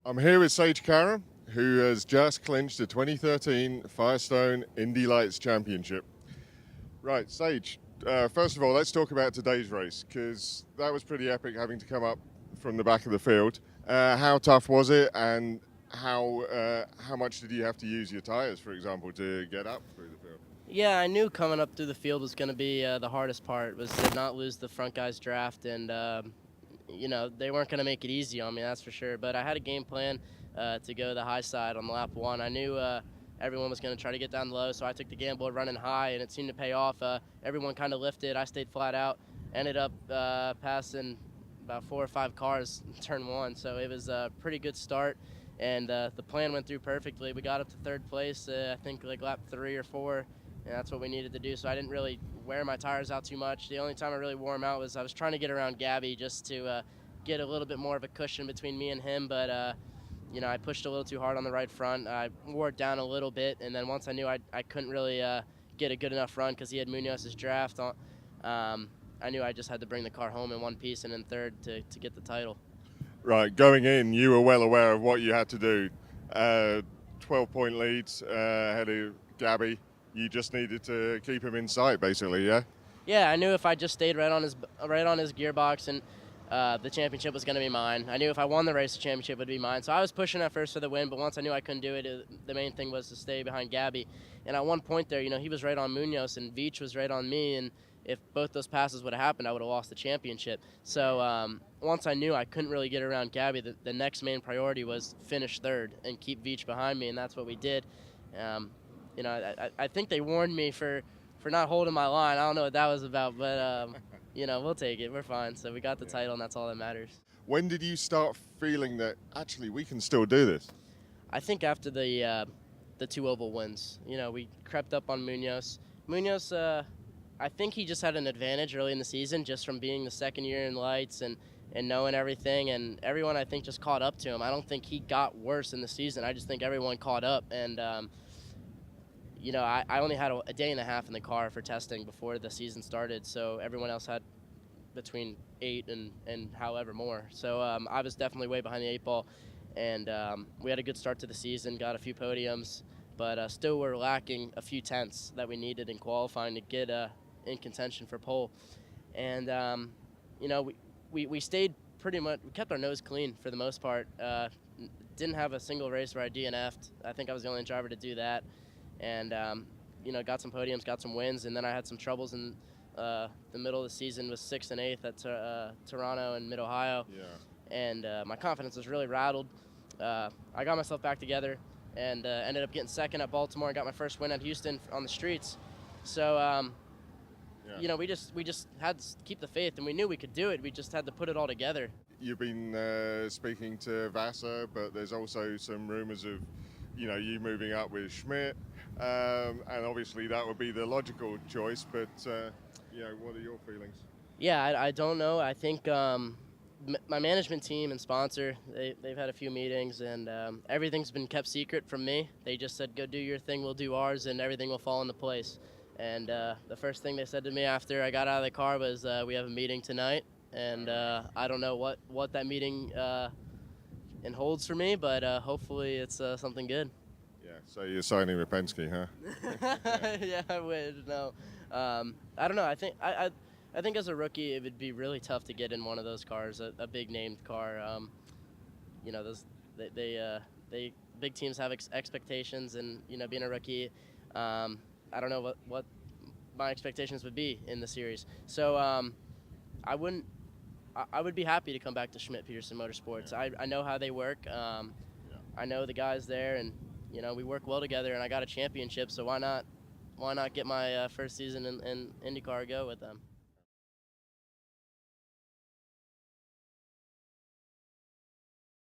I'm here with Sake Karam, who has just clinched the 2013 Firestone Indy Lights Championship. Right, Sage, first of all, let's talk about today's race, because that was pretty epic having to come up from the back of the field. How tough was it, and how much did you have to use your tyres, for example, to get up through the field? Yeah, I knew coming up through the field was going to be the hardest part, was to not lose the front guys draft, and they weren't going to make it easy on me, that's for sure. But I had a game plan to go the high side on lap one. I knew everyone was going to try to get down low, so I took the gamble of running high, and it seemed to pay off. Everyone kind of lifted. I stayed flat out, ended up passing about 4 or 5 cars in turn one, so it was a pretty good start. And the plan went through perfectly. We got up to third place, I think like lap 3 or 4, and that's what we needed to do. So I didn't really wear my tires out too much. The only time I really wore them out was I was trying to get around Gabby just to get a little bit more of a cushion between me and him, but I pushed a little too hard on the right front. I wore it down a little bit, and then once I knew I couldn't really get a good enough run because he had Munoz's draft on, I knew I just had to bring the car home in one piece and in third to get the title. Right, going in, you were well aware of what you had to do. 12-point leads ahead of Gabby. You just needed to keep him in sight, basically, yeah? Yeah, I knew if I just stayed right on his gearbox and the championship was going to be mine. I knew if I won the race, the championship would be mine. So I was pushing at first for the win, but once I knew I couldn't do it, the main thing was to stay behind Gabby. And at one point there, he was right on Munoz and Veach was right on me, and if both those passes would have happened, I would have lost the championship. So once I knew I couldn't really get around Gabby, the next main priority was finish third and keep Veach behind me, and that's what we did. I think they warned me for not holding my line. I don't know what that was about, but we'll take it. We're fine. So we got the title, and that's all that matters. When did you start feeling that actually we can still do this? I think after the 2 oval wins, we crept up on Munoz. Munoz, I think he just had an advantage early in the season just from being the second year in lights and knowing everything, and everyone I think just caught up to him. I don't think he got worse in the season. I just think everyone caught up, and I only had a day and a half in the car for testing before the season started, so everyone else had between 8 and however more. So I was definitely way behind the 8 ball, and we had a good start to the season, got a few podiums, but still were lacking a few tenths that we needed in qualifying to get in contention for pole. And, we stayed pretty much, we kept our nose clean for the most part. Didn't have a single race where I DNF'd. I think I was the only driver to do that. And, got some podiums, got some wins, and then I had some troubles in the middle of the season with 6th and 8th at Toronto and Mid-Ohio. Yeah. And my confidence was really rattled. I got myself back together and ended up getting second at Baltimore and got my first win at Houston on the streets. So, we just had to keep the faith, and we knew we could do it. We just had to put it all together. You've been speaking to RACER, but there's also some rumors of, you moving up with Schmidt, and obviously that would be the logical choice. But what are your feelings? Yeah, I don't know. I think my management team and sponsor, they've had a few meetings, and everything's been kept secret from me. They just said, go do your thing, we'll do ours, and everything will fall into place. And the first thing they said to me after I got out of the car was, we have a meeting tonight, and I don't know what that meeting holds for me, but hopefully it's something good. Yeah, so you're signing with Penske, huh? Yeah, I would. No, I don't know. I think as a rookie, it would be really tough to get in one of those cars, a big named car. Those they big teams have expectations, and being a rookie, I don't know what my expectations would be in the series. So I wouldn't. I would be happy to come back to Schmidt Peterson Motorsports. Yeah. I know how they work. Yeah. I know the guys there, and we work well together. And I got a championship, so why not get my first season in IndyCar go with them?